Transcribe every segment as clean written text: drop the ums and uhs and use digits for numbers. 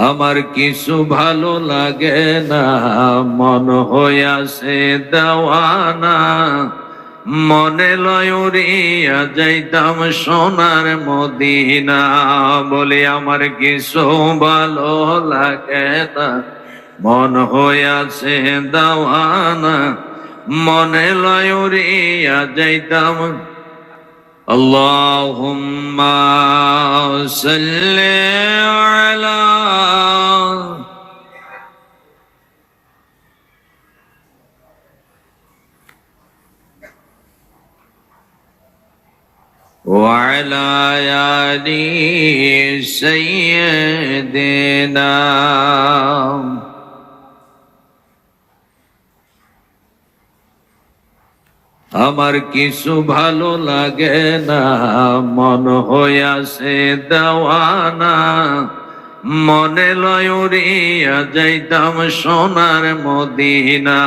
আমার কিছু ভালো লাগে না, মন হইয়াছে দেওয়ানা। মনে লয় উড়িয়া যাইতাম সোনার মদিনা। বলে আমার কিছু ভালো লাগে না, মন হইয়াছে দেওয়ানা। মনে লয় উড়িয়া যাইতাম। আল্লাহুম্মা সাল্লি আলা وعلى آل سيدنا। আমার কিছু ভালো লাগে না, মন হইয়াছে দেওয়ানা। মনে লয় উড়িয়া যাইতাম সোনার মদিনা।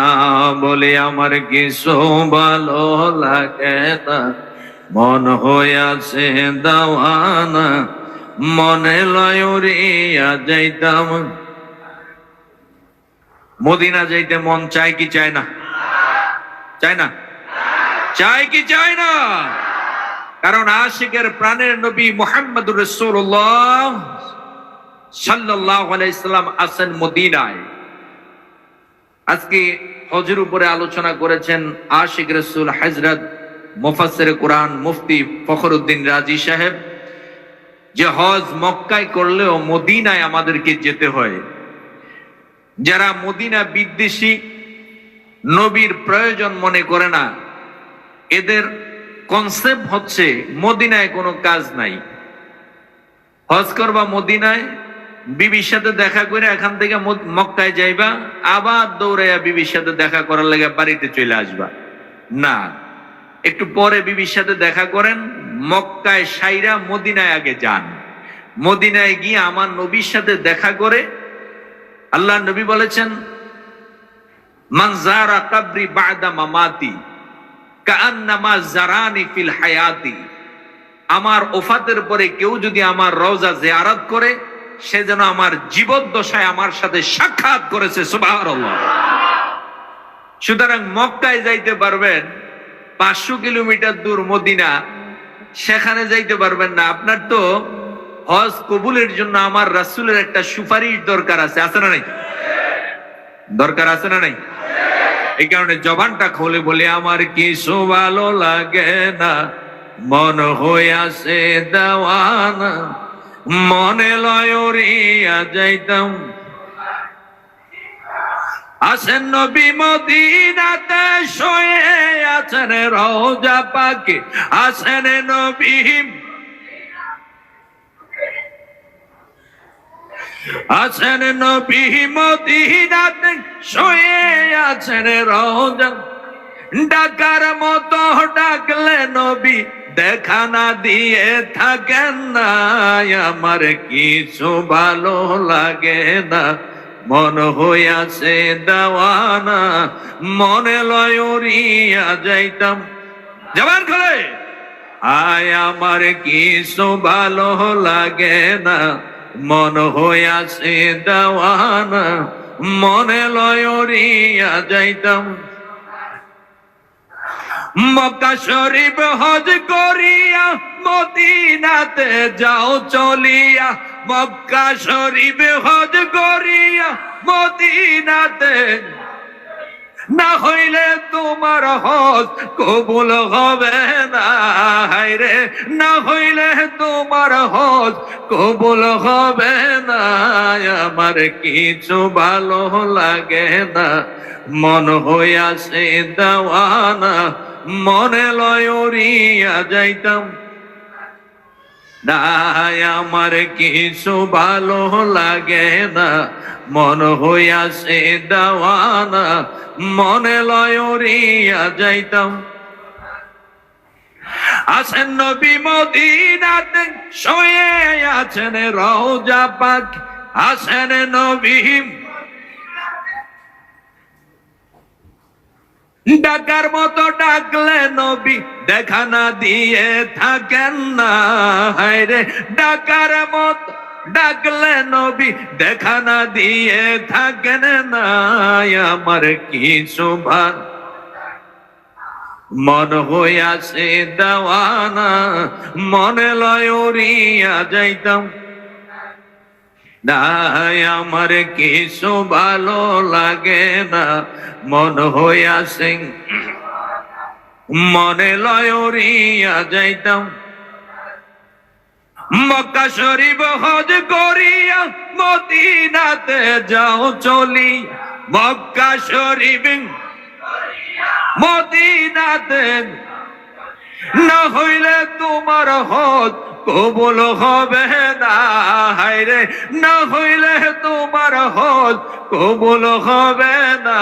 বলে আমার কিছু ভালো লাগে না, মন হইয়াছে দেওয়ানা। মনে লয় উড়িয়া যাইতাম। মদিনা যাইতে মন চায় কি চায় না? চায় না? চায় কি চায় না? কারণ আশিকের প্রাণের নবী মুহাম্মদুর রাসূলুল্লাহ সাল্লাল্লাহু আলাইহি সাল্লাম আছেন মদিনায়। আজকে হজের উপরে আলোচনা করেছেন আশিক রাসূল হযরত মুফাসসির কোরআন মুফতি ফখরুদ্দিন রাজি সাহেব, যে হজ মক্কায় করলেও মদিনায় আমাদেরকে যেতে হয়। যারা মদিনা বিদ্বেষী, নবীর প্রয়োজন মনে করে না, এদের কনসেপ্ট হচ্ছে মদিনায় কোনো কাজ নাই। হজ করবা মদিনায়, বিবির সাথে দেখা করে এখান থেকে মক্কায় যাইবা, আবার দৌড়াইয়া বিবির সাথে দেখা করার লাগে বাড়িতে চলে আসবা না। একটু পরে বিবির সাথে দেখা করেন, মক্কায় সাইরা মদিনায় আগে যান। মদিনায় গিয়ে আমার নবীর সাথে দেখা করে, আল্লাহ নবী বলেছেন মান যারা কবরি বাদা মামাতি কাআন্নামা যারানি ফিল হায়াতি। আমার ওফাতের পরে কেউ যদি আমার রওজা জিয়ারত করে, সে যেন আমার জীবদ্দশায় আমার সাথে সাক্ষাৎ করেছে। সুবহানাল্লাহ। সুতরাং মক্কায় যাইতে পারবেন, 500 কিলোমিটার দূর মদিনা, সেখানে যাইতে পারবেন না। আপনার তো হজ কবুলের জন্য আমার রাসূলের একটা সুপারিশ দরকার আছে, আছে না নাই? দরকার আছে না নাই? এই কারণে জবানটা খোলে বলে আমার কিছু ভালো লাগে না, মন হইয়াছে দেওয়ানা। মনে লয় উড়িয়া যাইতাম। আছেন নবী মদিনাতে শুয়ে আছেন রওজা পাকে। আছেন নবী, আছেন নবী মদিনাতে শুয়ে আছেন রওজা। ডাকার মতো ডাকলে নবী দেখা না দিয়ে থাকেন না। আমার কিছু ভালো লাগে না, মন হইয়াছে দেওয়ানা। মনে লয় উড়িয়া যাইতাম। জবান খোলে। আয় আমার কিছু ভালো লাগে না, মন হইয়াছে দেওয়ানা। মনে লয় উড়িয়া যাইতাম। মক্কা শরীফ হজ করিয়া মদিনাতে যাও চলিয়া। মক্কা শরীফ হজ করিয়া মদিনাতে, না হইলে তোমার হজ কবুল হবে না। হায়রে, না হইলে তোমার হজ কবুল হবে না। আমার কিছু ভালো লাগে না, মন হইয়াছে দেওয়ানা। মনে লয় উড়িয়া যাইতাম না। আমার কিছু ভালো লাগে না, মন হইয়াছে দেওয়ানা। মনে লয় উড়িয়া যাইতাম। আছেন নবী মদিনাতে শুয়ে আছেন রওজা পাক। আছেন নবী, ডাকার মতো ডাকলে নবী দেখা না দিয়ে থাকেন না। হায়রে, ডাকার মতো ডাকলে নবী দেখা না দিয়ে থাকেন না, আমার কিছু ভার মন হইয়াছে দেওয়ানা, মনে লয় উড়িয়া যাইতাম না, আমার কিছু ভালো লাগে না, মন হইয়াছে মনে লয় উড়িয়া যাইতাম। মক্কা শরীফ হজ করিয়া মদিনাতে যাও চলি, মক্কা শরীফ মদিনাতে না হইলে তোমার হজ কবুল হবে না, হায়রে না হইলে তোমার হজ কবুল হবে না,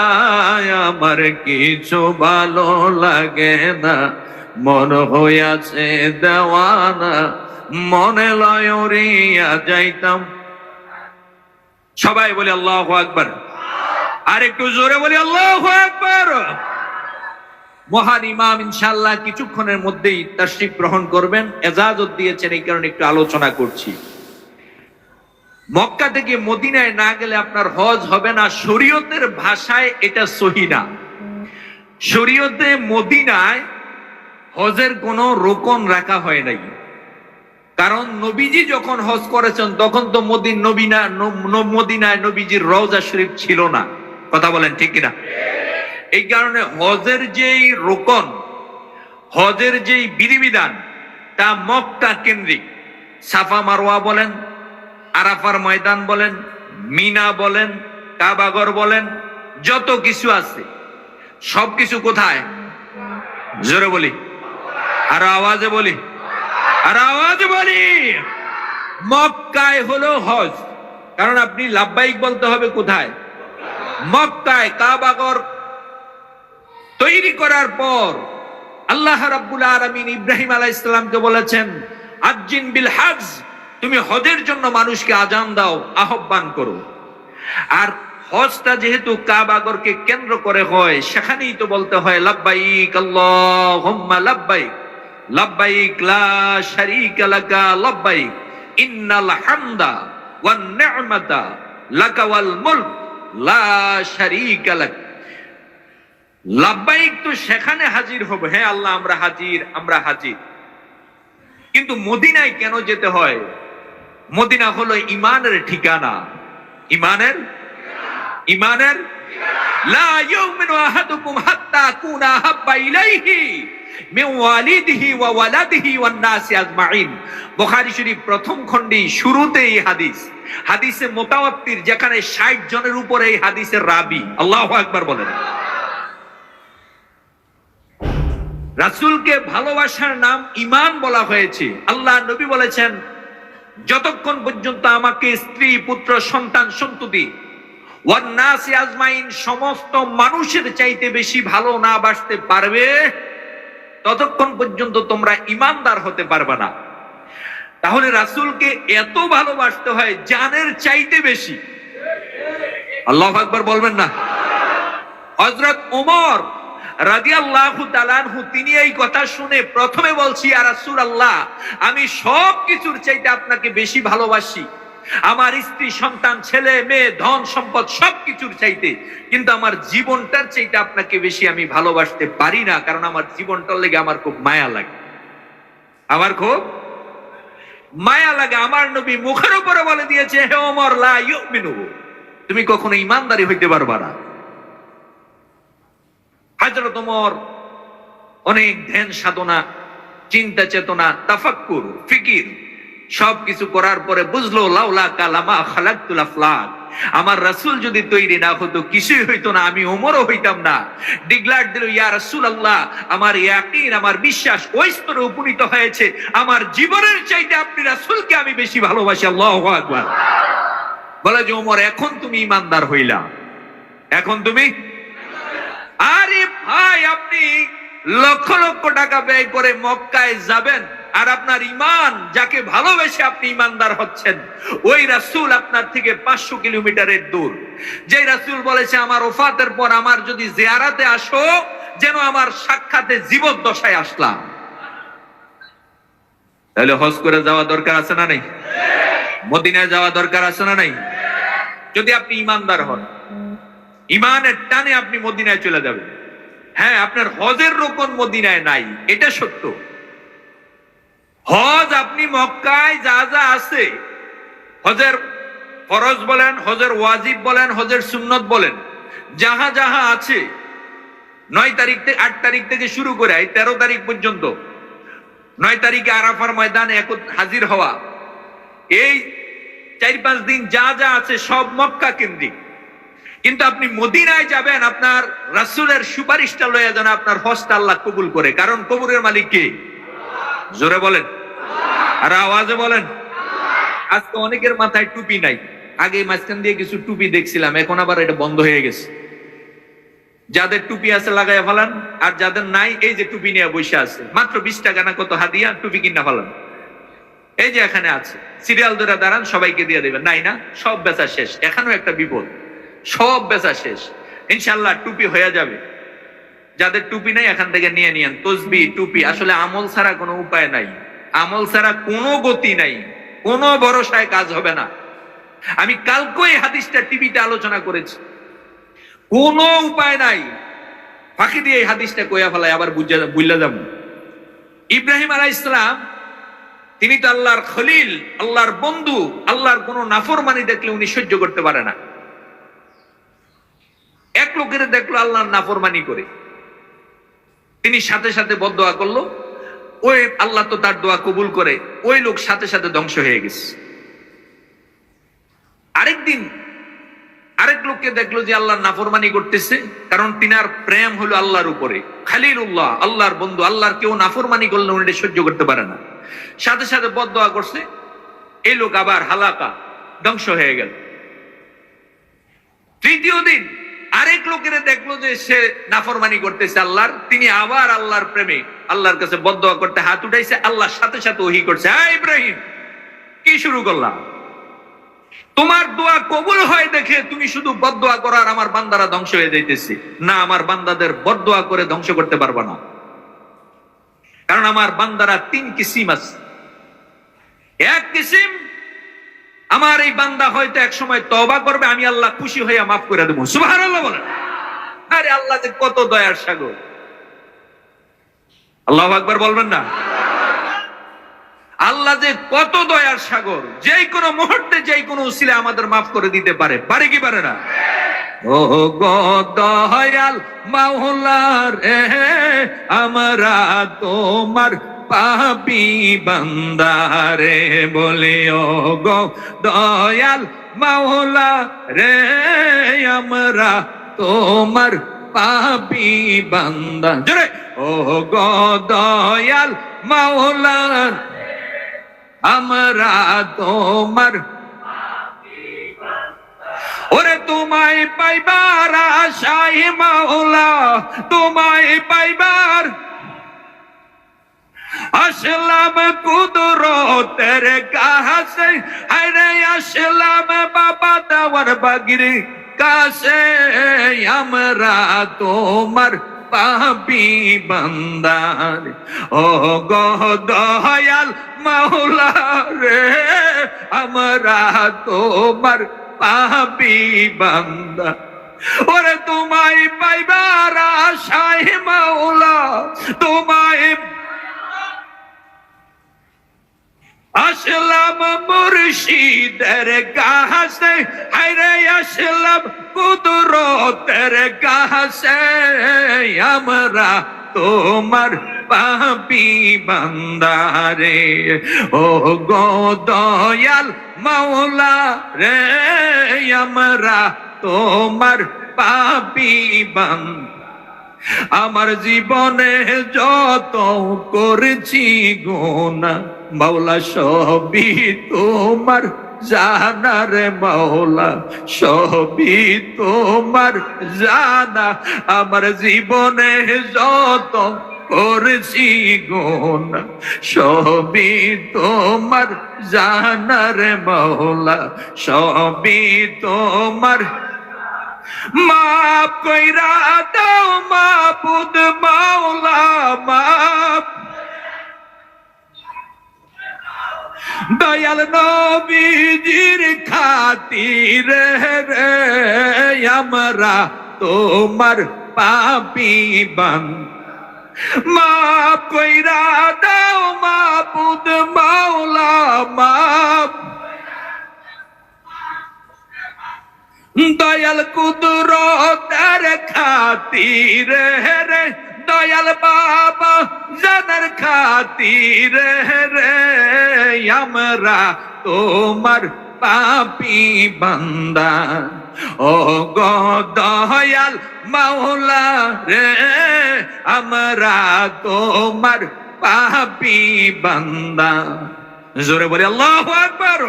আমার কিছু ভালো লাগে না, মন হইয়াছে দেওয়ানা, মনে লয় উড়িয়া যাইতাম। সবাই বলি আল্লাহু আকবার, আর একটু জোরে বলি আল্লাহু আকবার। মহান ইমাম ইনশাআল্লাহ কিছুক্ষণের মধ্যেই তাশরিফ গ্রহণ করবেন, এজাজত দিয়েছেন, এই কারণে একটু আলোচনা করছি। মক্কা থেকে মদিনায় না গেলে আপনার হজ হবে না, শরীয়তের ভাষায় এটা সহি না। শরীয়তে মদিনায় হজের কোনো রোকন রাখা হয় নাই, কারণ নবীজি যখন হজ করেছেন তখন তো মদিনায় নবীজির রওজা শরীফ ছিল না। কথা বলেন ঠিক কিনা? এই কারণে হজের যেই রোকন, হজের যেই বিধিবিধান, তা মক্কা কেন্দ্রিক। সাফা মারওয়া বলেন, আরাফার ময়দান বলেন, মিনা বলেন, কাবাগর বলেন, যত কিছু আছে সবকিছু কোথায়? জোরে বলি, আর আওয়াজে বলি, আর আওয়াজে বলি, মক্কায় হলো হজ। কারণ আপনি লাব্বাইক বলতে হবে কোথায়? মক্কায়। কাবাগর তৈরি করার পর আল্লাহ রাব্বুল আলামিন ইব্রাহিম আলাইহিস সালামকে বলেছেন, আজ্জিন বিল হজ, তুমি হজের জন্য মানুষকে আজান দাও, আহ্বান করো। আর হজটা যেহেতু কাবাগরকে কেন্দ্র করে হয়, সেখানেই তো বলতে হয় লাব্বাইক আল্লাহুম্মা লাব্বাইক, লাব্বাইক লা শারীকা লাকা লাব্বাইক, ইন্নাল হামদা ওয়ান নি'মাতা লাকা ওয়াল মুলক লা শারীকা লাক। লাব্বাইক তো সেখানে হাজির হবে, হ্যাঁ আল্লাহ আমরা হাজির, আমরা হাজির। কিন্তু মদিনায় কেন যেতে হয়? মদিনা হলো ইমানের ঠিকানা। ইমানের ইমানের লা ইউমিনু আহাদুকুম হাত্তা আকুনা আহাব্বা ইলাইহি মিন ওয়ালিদিহি ওয়া ওয়ালাদিহি ওয়ান নাসি আজমাইন। বুখারী শরীফ প্রথম খণ্ডে শুরুতে এই হাদিস, হাদিসে মুতাওয়াত্তির, যেখানে 60 জনের উপরে এই হাদিসের রাবী। আল্লাহু আকবার বলেন। রাসূলকে ভালোবাসার নাম ঈমান বলা হয়েছে। আল্লাহ নবী বলেছেন, যতক্ষণ পর্যন্ত আমাকে স্ত্রী, পুত্র, সন্তান, সন্ততি ওয়ান নাসি আজমাইন সমস্ত মানুষের চাইতে বেশি ভালো না বাসতে পারবে, ততক্ষণ পর্যন্ত তোমরা ঈমানদার হতে পারবে না। তাহলে রাসূলকে এত ভালোবাসতে হয় জানের চাইতে বেশি। আল্লাহু আকবার বলবেন না? হযরত ওমর রাদিয়াল্লাহু তাআলা আনহু তিনি এই কথা শুনে প্রথমে বলছি, ইয়া রাসূলুল্লাহ, আমি সব কিছুর চাইতে আপনাকে বেশি ভালোবাসি, আমার স্ত্রী, সন্তান, ছেলে মেয়ে, ধন সম্পদ সবকিছুর চাইতে, কিন্তু আমার জীবনটার চাইতে আপনাকে বেশি আমি ভালোবাসতে পারি না, কারণ আমার জীবনটার লেগে আমার খুব মায়া লাগে, আমার খুব মায়া লাগে। আমার নবী মুখের উপরে বলে দিয়েছে, হে ওমর লা ইউমিনু, তুমি কখনো ঈমানদারি হইতে পারবা না। হযরত ওমর অনেক ধ্যান সাধনা, চিন্তা চেতনা, তাফাক্কুর, ফিকির সবকিছু করার পরে বুঝলো, লাউলা কালামা খালাকতুল আফলাক, আমার রাসূল যদি তৈরি না হতো কিছুই হইতো না, আমি ওমরও হইতাম না। ডিগলার দিল, ইয়া রাসূলুল্লাহ, আমার ইয়াকিন, আমার বিশ্বাস ওই স্তরে উপনীত হয়েছে, আমার জীবনের চাইতে আপনি রাসূলকে আমি বেশি ভালোবাসি। আল্লাহু আকবার। বলে যে ওমর, এখন তুমি ঈমানদার হইলা, এখন তুমি। আরে ভাই, আপনি লক্ষ লক্ষ টাকা ব্যয় করে মক্কায় যাবেন, আর আপনার ঈমান, যাকে ভালোবেসে আপনি ঈমানদার হচ্ছেন, ওই রাসূল আপনার থেকে 500 কিলোমিটারের দূর। যে রাসূল বলেছে, আমার ওফাতের পর আমার যদি জিয়ারাতে আসো, যেন আমার সাক্ষাতে জীবদ্দশায় আসলাম। তাহলে হজ করে যাওয়া দরকার আছে না নেই? মদিনায় যাওয়া দরকার আছে না নাই? যদি আপনি ইমানদার হন, ইমানের টানে আপনি মদিনায় চলে যাবেন। হ্যাঁ, আপনার হজের রোকন মদিনায় নাই, এটা সত্য। হজ আপনি মক্কায় যা যা আছে, হজের ফরজ বলেন, হজের ওয়াজিব বলেন, হজের সুন্নত বলেন, যাহা যাহা আছে 9 তারিখ থেকে 8 তারিখ থেকে শুরু করে 13 তারিখ পর্যন্ত, 9 তারিখে আরাফার ময়দানে হাজির হওয়া, এই 4-5 দিন যা যা আছে সব মক্কা কেন্দ্রিক। কিন্তু আপনি মদিনায় যাবেন, আপনার রাসূলের সুপারিশটা লয়ে যেন আপনার হজটা আল্লাহ কবুল করে। কারণ কবুলের মালিক কে? জোরে বলেন আর আওয়াজে বলেন। আজকে অনেকের মাথায় টুপি নাই। আগে মাঝখান দিয়ে কিছু টুপি দেখছিলাম, এখন আবার এটা বন্ধ হয়ে গেছে। যাদের টুপি আছে লাগাইয়া ফেলান, আর যাদের নাই এই যে টুপি নিয়ে বসে আছে, মাত্র 20 টাকা না কত হাদিয়া, টুপি কিনা ফেলান। এই যে এখানে আছে, সিরিয়াল ধরে দাঁড়ান, সবাইকে দিয়ে দেবেন। নাই না, সব বেচা শেষ। এখানেও একটা বিপদ, সব বেচা শেষ। ইনশাল্লাহ টুপি হয়ে যাবে। যাদের টুপি নাই এখান থেকে নিয়ে নিয়েন। তসবি টুপি আসলে আমল ছাড়া কোনো উপায় নাই, আমল ছাড়া কোনো গতি নাই, কোনো ভরসায় কাজ হবে না। আমি কালকে এই হাদিসটা টিভিতে আলোচনা করেছি। কোনো উপায় নাই, ফাঁকি দিয়ে এই হাদিসটা কইয়া ফেলায় আবার বুঝলা যাব। ইব্রাহিম আলাইহিস সালাম, তিনি তো আল্লাহর খলিল, আল্লাহর বন্ধু। আল্লাহর কোন নাফরমানি দেখলে উনি সহ্য করতে পারে না। এক লোকের দেখলো আল্লাহর নাফরমানি করে, তিনি সাথে সাথে বদদোয়া করলো। ওই আল্লাহ তো তার দোয়া কবুল করে, ওই লোক সাথে সাথে ধ্বংস হয়ে গেছে। আরেকদিন আরেক লোককে দেখলো যে আল্লাহর নাফরমানি করতেছে, কারণ তিনার প্রেম হলো আল্লাহর উপরে, খালিলুল্লাহ, আল্লাহর বন্ধু। আল্লাহর কেউ নাফরমানি করলে উনি সহ্য করতে পারে না, সাথে সাথে বদদোয়া করছে। এই লোক আবার হালাকা, ধ্বংস হয়ে গেল। তৃতীয় দিন আরেক লোকের দেখলো যে সে নাফরমানি করতেছে আল্লাহর, তিনি আবার আল্লাহর প্রেমে আল্লাহর কাছে বদদোয়া করতে হাত উঠাইছে। আল্লাহর সাথে সাথে ওহী করছে, হ্যাঁ ইব্রাহিম, কি শুরু করলাম? তোমার দোয়া কবুল হয় দেখে তুমি শুধু বদদোয়া করো আর আমার বান্দারা ধ্বংস হয়ে যাইতেছে। না, আমার বান্দাদের বদদোয়া করে ধ্বংস করতে পারবা না, কারণ আমার বান্দারা 3 কিসিম আছে। এক কিসিম, আমার এই বান্দা হয়তো এক সময় তওবা করবে, আমি আল্লাহ খুশি হইয়া মাফ করে দেবো। সুবহানাল্লাহ বলেন। আরে আল্লাহ যে কত দয়ার সাগর, আল্লাহু আকবার বলবেন না? আল্লাহ যে কত দয়ার সাগর, যে কোনো মুহূর্তে যে কোনো উসিলা আমাদের মাফ করে দিতে পারে। পারে কি পারে না? ও গো দয়াল মাওলা রে, আমরা তোমার পাপী বান্দা রে, বলে ও গো দয়াল মাওলা রে, আমরা তোমার পাপী বান্দা। জোরে, ও গো দয়াল মাওলা, আমরা তোমার। ওরে তোমায় পাইবার আশায় মাওলা, তোমায় পাইবার আসলাম কুদরতের কাছে। আরে আসলাম বাবা দাওয়ার বাগির কাছে, আমরা তোমার পাপী বান্দার। ও গো দয়াল মাওলা রে, আমরা তোমার পাপী বান্দা। ওরে তোমায় পাইবার আশায় মাওলা, তোমায় আসলাম মুর্শিদের কাছে। হায়রে আসলাম কুদরতের কাছে, আমরা তোমার পাপী বান্দারে। ও গো দয়াল মাওলা রে, আমরা তোমার পাপী বান্দা। আমার জীবনে যত করেছি গুনাহ মাওলা, সবই তোমার জানা রে মাওলা, সবই তোমার জানা। আমার জীবনে যত করেছি গুনাহ, সবই তোমার জানা রে মাওলা, সবই তোমার। মাফ কইরা দাও মাবুদ মাওলা, মাফ দয়াল নবীজির খাতিরে রে আমরা তোমার পাপী বান্দা, মাফ কইরা দাও মাবুদ মাওলা মাফ। দয়াল কুদরতের খাতিরে রে দয়াল বাবা জানার খাতিরে রে আমরা তোমার পাপী বান্দা। ও গো দয়াল মাওলা রে আমরা তোমার পাপী বান্দা। জোরে বলে আল্লাহু আকবার।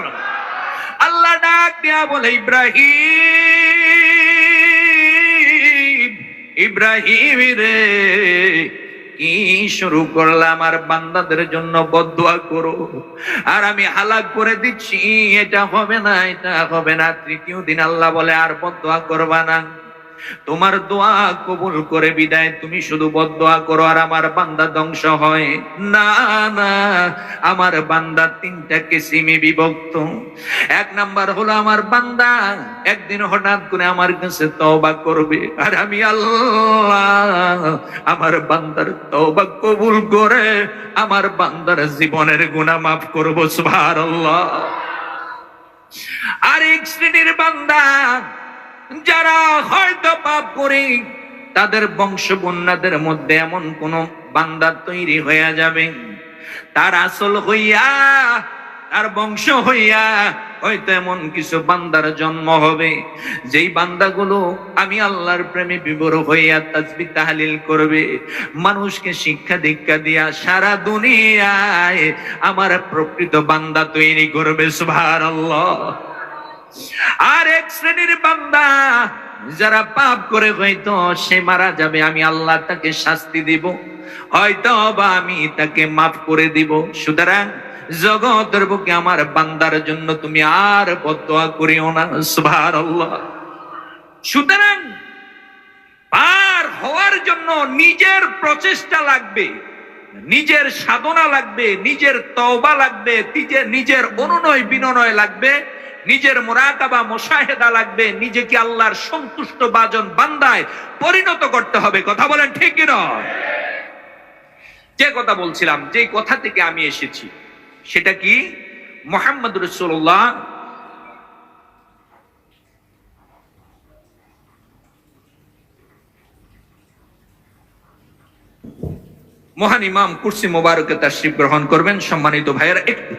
আল্লাহ ডাক দিয়া বলে ইব্রাহিম, ইব্রাহিম রে কি শুরু করলাম, আমার বান্দাদের জন্য বদদুয়া করো আর আমি হালাক করে দিচ্ছি, এটা হবে না, এটা হবে না। তৃতীয় দিন আল্লাহ বলে আর বদদুয়া করবা না, তোমার দোয়া কবুল করে বিদায়, তুমি শুধু বদদুয়া করো আর আমার বান্দা ধ্বংস হয় না। না, আমার বান্দা তিনটা কিসিমে বিভক্ত। এক নাম্বার হলো আমার বান্দা একদিন হঠাৎ করে আমার কাছে তওবা করবে আর আমি আল্লাহ আমার বান্দার তওবা কবুল করে আমার বান্দার জীবনের গুনাহ মাফ করব, সুবহানাল্লাহ। আরেক শ্রেণীর বান্দা যারা হয়তো পাপ করে তাদের বংশ বন্যাদের মধ্যে এমন কোন বান্দা তৈরি হয়ে যাবে, তার আসল হইয়া তার বংশ হইয়া হয়তো এমন কিছু বান্দার জন্ম হবে যেই বান্দাগুলো আমি আল্লাহর প্রেমে বিভোর হইয়া তাসবিহ তাহলিল করবে, মানুষকে শিক্ষা দীক্ষা দিয়া সারা দুনিয়ায় আমার প্রকৃত বান্দা তৈরি করবে, সুবহানাল্লাহ। আর এক শ্রেণীর বান্দা যারা পাপ করে হয়তো সে মারা যাবে, আমি আল্লাহ তাকে শাস্তি দিব, হয়তো বা আমি তাকে মাফ করে দিব। সুতরাং জগতের বুকে আমার বান্দার জন্য তুমি আর বদদুয়া করিও না, সুবহানাল্লাহ। সুতরাং পার হওয়ার জন্য নিজের প্রচেষ্টা লাগবে, নিজের সাধনা লাগবে, নিজের তওবা লাগবে, নিজের অনুনয় বিনয় লাগবে, নিজের মুরাকাবা মুশাহেদা লাগবে, নিজেকে আল্লাহর সন্তুষ্ট বাজন বান্দায় পরিণত করতে হবে। কথা বলেন ঠিক কি নয়? যে কথা বলছিলাম, যে কথা থেকে আমি এসেছি সেটা কি, মুহাম্মদ রাসূলুল্লাহ মহান ইমাম কুরসি মোবারকে তাশরিফ গ্রহণ করবেন। সম্মানিত ভাইয়েরা, একটু